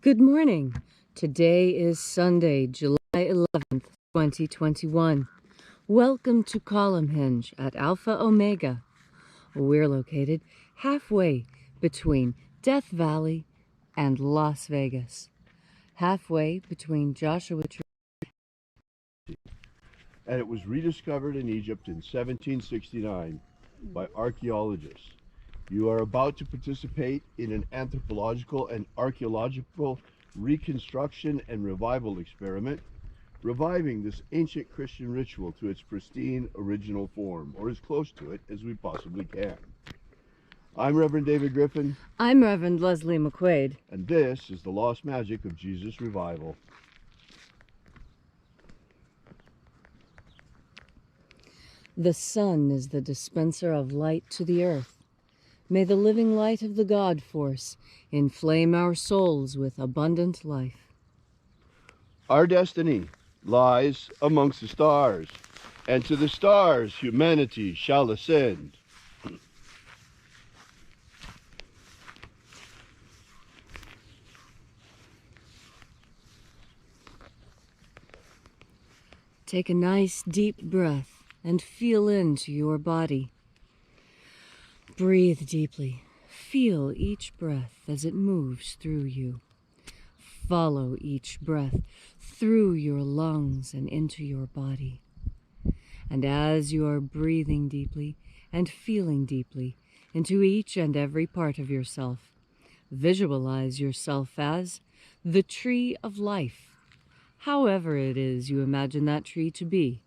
Good morning. Today is Sunday, July 11th, 2021. Welcome to Column Hinge at Alpha Omega. We're located halfway between Death Valley and Las Vegas. Halfway between Joshua Tree. And it was rediscovered in Egypt in 1769 by archaeologists. You are about to participate in an anthropological and archaeological reconstruction and revival experiment, reviving this ancient Christian ritual to its pristine original form, or as close to it as we possibly can. I'm Reverend David Griffin. I'm Reverend Leslie McQuaid. And this is the Lost Magic of Jesus Revival. The sun is the dispenser of light to the earth. May the living light of the God Force inflame our souls with abundant life. Our destiny lies amongst the stars, and to the stars humanity shall ascend. Take a nice deep breath and feel into your body. Breathe deeply. Feel each breath as it moves through you. Follow each breath through your lungs and into your body. And as you are breathing deeply and feeling deeply into each and every part of yourself, visualize yourself as the tree of life, however it is you imagine that tree to be,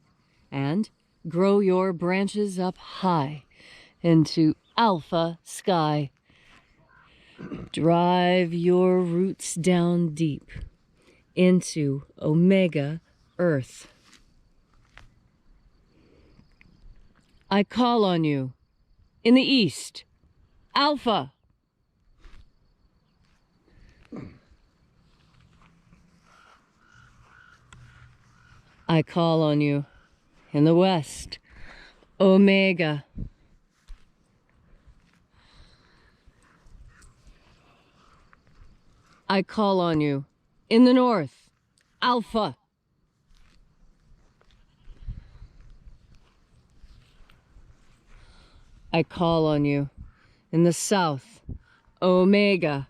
and grow your branches up high into alpha sky. Drive your roots down deep into omega earth. I call on you in the east, alpha. I call on you in the west, omega. I call on you in the north, alpha. I call on you in the south, omega.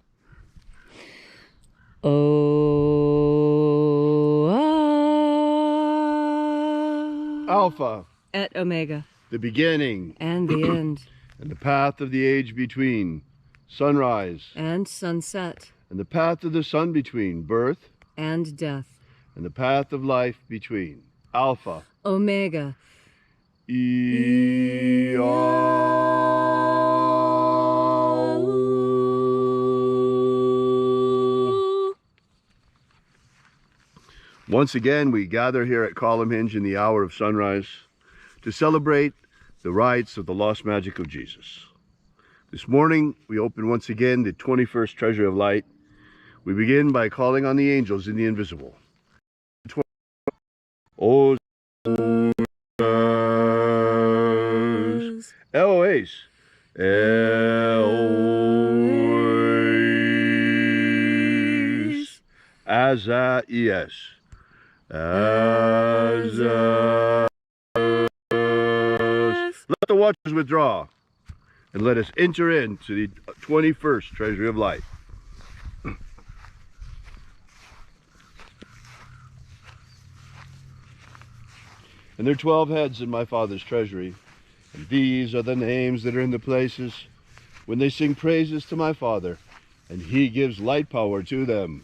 Alpha. Et omega. The beginning. And the end. And the path of the age between. Sunrise. And sunset. And the path of the sun between. Birth. And death. And the path of life between. Alpha. Omega. Once again, we gather here at Column Hinge in the hour of sunrise to celebrate the rites of the lost magic of Jesus. This morning, we open once again the 21st Treasury of Light. We begin by calling on the angels in the invisible. Os Eloes. Eloes. Azaies. Let the watchers withdraw, and let us enter into the 21st Treasury of Light. And there are 12 heads in my Father's treasury, and these are the names that are in the places when they sing praises to my Father, and He gives light power to them.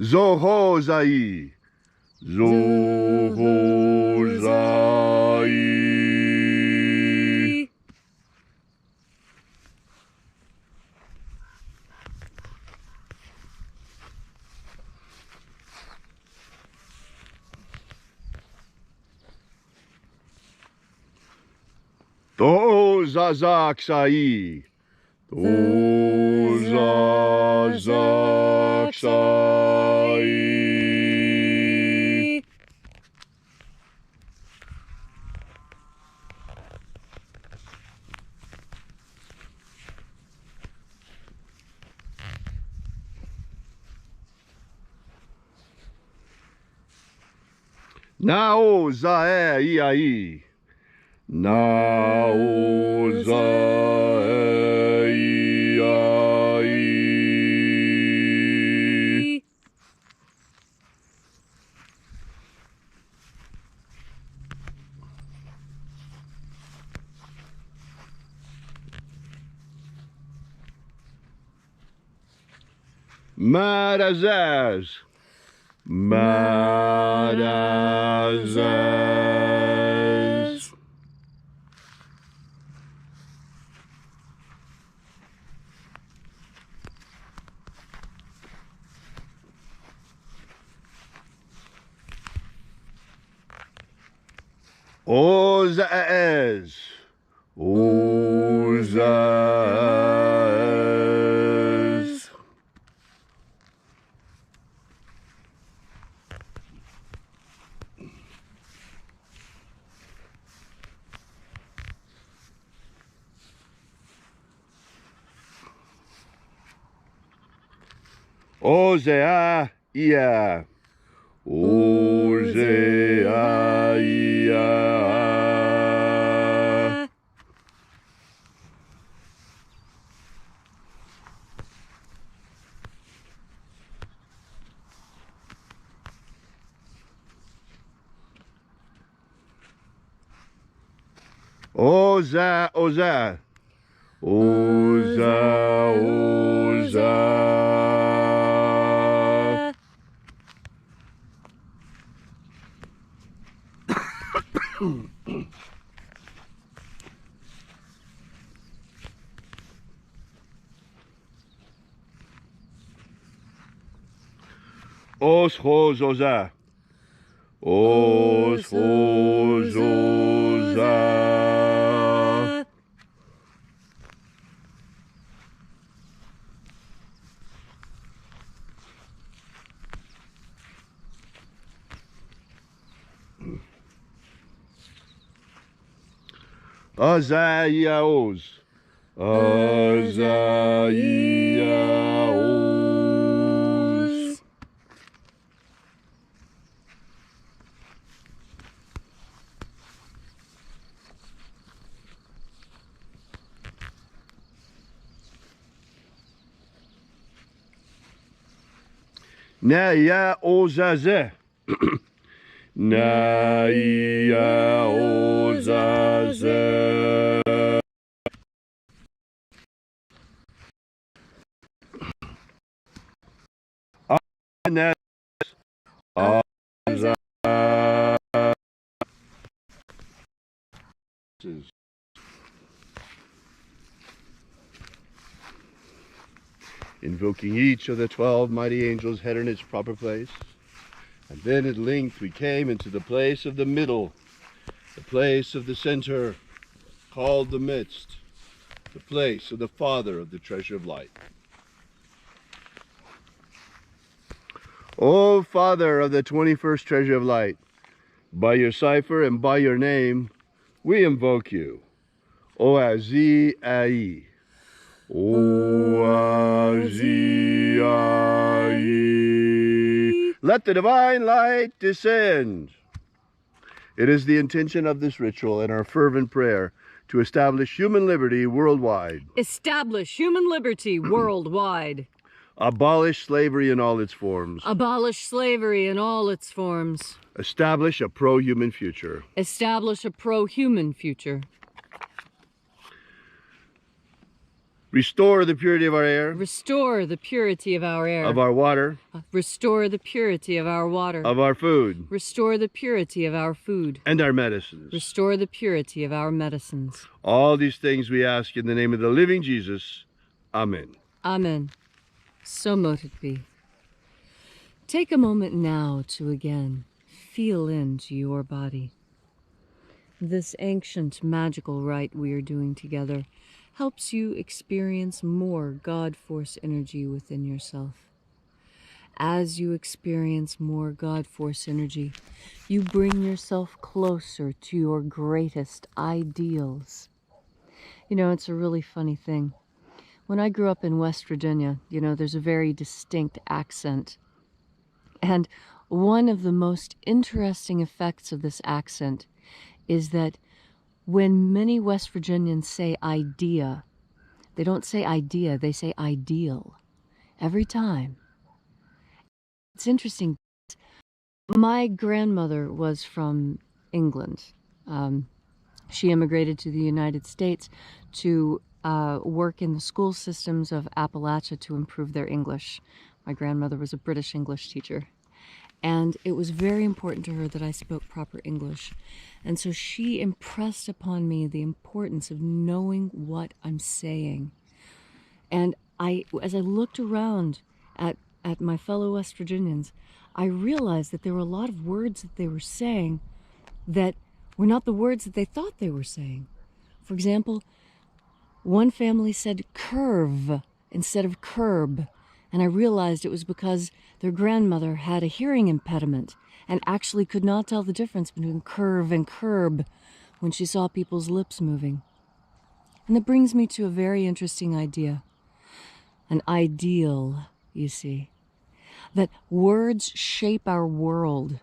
Zohozai. Zohozai. To zazaksai. To zazaksai. Nao zae iai. Nao zae iai. Marazaz. Marazaz. Ozaez. Ozaez. Ozea ia. Ozea ia. Oza, oza. Oza, oza. Os hos oza. Os hos oza. Azaiaos. Azaiaos. Naia ozaze. Naia ozaze. Anes. Oza. Invoking each of the 12 mighty angels head in its proper place. And then at length we came into the place of the middle, the place of the center, called the midst, the place of the Father of the treasure of light. O Father of the 21st treasure of light, by your cipher and by your name, we invoke you. O Azi Ai. O Azi Ai. Let the divine light descend. It is the intention of this ritual and our fervent prayer to establish human liberty worldwide. Establish human liberty worldwide. Abolish slavery in all its forms. Abolish slavery in all its forms. Establish a pro-human future. Establish a pro-human future. Restore the purity of our air. Restore the purity of our air. Of our water. Restore the purity of our water. Of our food. Restore the purity of our food. And our medicines. Restore the purity of our medicines. All these things we ask in the name of the living Jesus. Amen. Amen. So mote it be. Take a moment now to again feel into your body. This ancient magical rite we are doing together helps you experience more God Force energy within yourself. As you experience more God Force energy, you bring yourself closer to your greatest ideals. You know, it's a really funny thing. When I grew up in West Virginia, you know, there's a very distinct accent. And one of the most interesting effects of this accent is that when many West Virginians say idea, they don't say idea, they say ideal. Every time. It's interesting. My grandmother was from England. She immigrated to the United States to work in the school systems of Appalachia to improve their English. My grandmother was a British English teacher. And it was very important to her that I spoke proper English. And so she impressed upon me the importance of knowing what I'm saying. And as I looked around at my fellow West Virginians, I realized that there were a lot of words that they were saying that were not the words that they thought they were saying. For example, one family said curve instead of curb. And I realized it was because their grandmother had a hearing impediment and actually could not tell the difference between curve and curb when she saw people's lips moving. And that brings me to a very interesting idea. An ideal, you see. That words shape our world.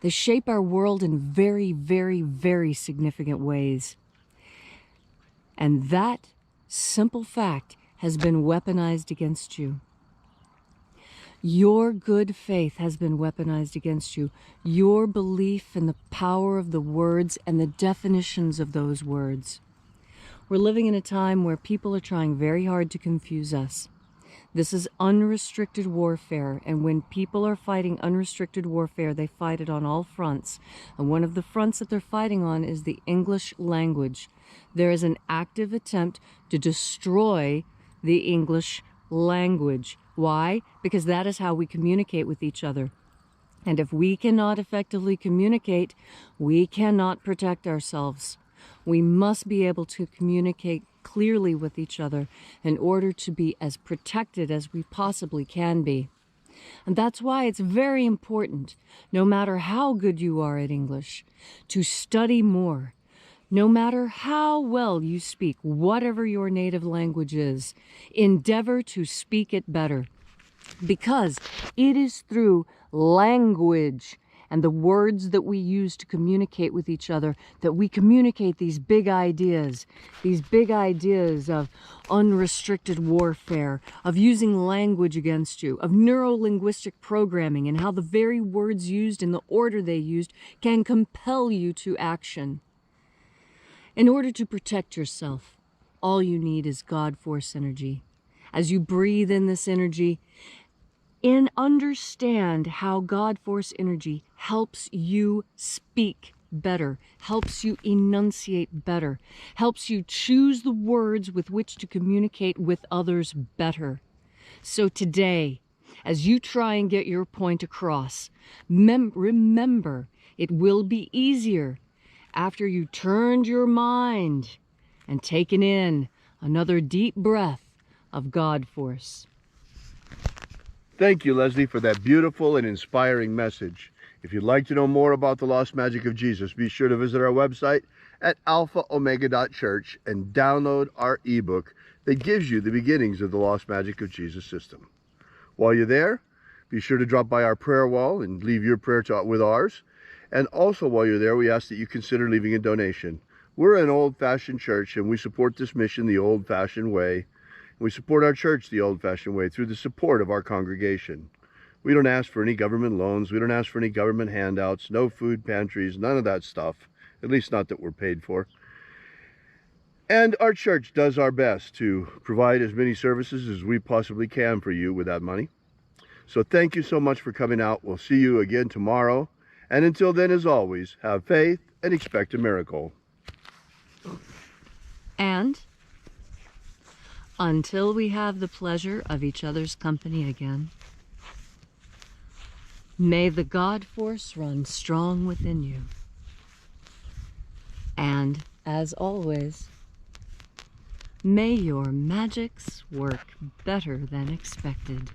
They shape our world in very, very, very significant ways. And that simple fact has been weaponized against you. Your good faith has been weaponized against you. Your belief in the power of the words and the definitions of those words. We're living in a time where people are trying very hard to confuse us. This is unrestricted warfare, and when people are fighting unrestricted warfare, they fight it on all fronts. And one of the fronts that they're fighting on is the English language. There is an active attempt to destroy the English language. Why? Because that is how we communicate with each other. And if we cannot effectively communicate, we cannot protect ourselves. We must be able to communicate clearly with each other in order to be as protected as we possibly can be. And that's why it's very important, no matter how good you are at English, to study more. No matter how well you speak, whatever your native language is, endeavor to speak it better. Because it is through language and the words that we use to communicate with each other that we communicate these big ideas of unrestricted warfare, of using language against you, of neuro-linguistic programming, and how the very words used in the order they used can compel you to action. In order to protect yourself, all you need is God Force energy. As you breathe in this energy, understand how God Force energy helps you speak better, helps you enunciate better, helps you choose the words with which to communicate with others better. So today, as you try and get your point across, remember, it will be easier after you turned your mind and taken in another deep breath of God Force. Thank you, Leslie, for that beautiful and inspiring message. If you'd like to know more about the lost magic of Jesus, be sure to visit our website at alphaomega.church and download our ebook that gives you the beginnings of the lost magic of Jesus system. While you're there, be sure to drop by our prayer wall and leave your prayer with ours. And also, while you're there, we ask that you consider leaving a donation. We're an old-fashioned church, and we support this mission the old-fashioned way. We support our church the old-fashioned way through the support of our congregation. We don't ask for any government loans. We don't ask for any government handouts, no food pantries, none of that stuff, at least not that we're paid for. And our church does our best to provide as many services as we possibly can for you with that money. So thank you so much for coming out. We'll see you again tomorrow. And until then, as always, have faith and expect a miracle. And until we have the pleasure of each other's company again, may the God Force run strong within you. And, as always, may your magics work better than expected.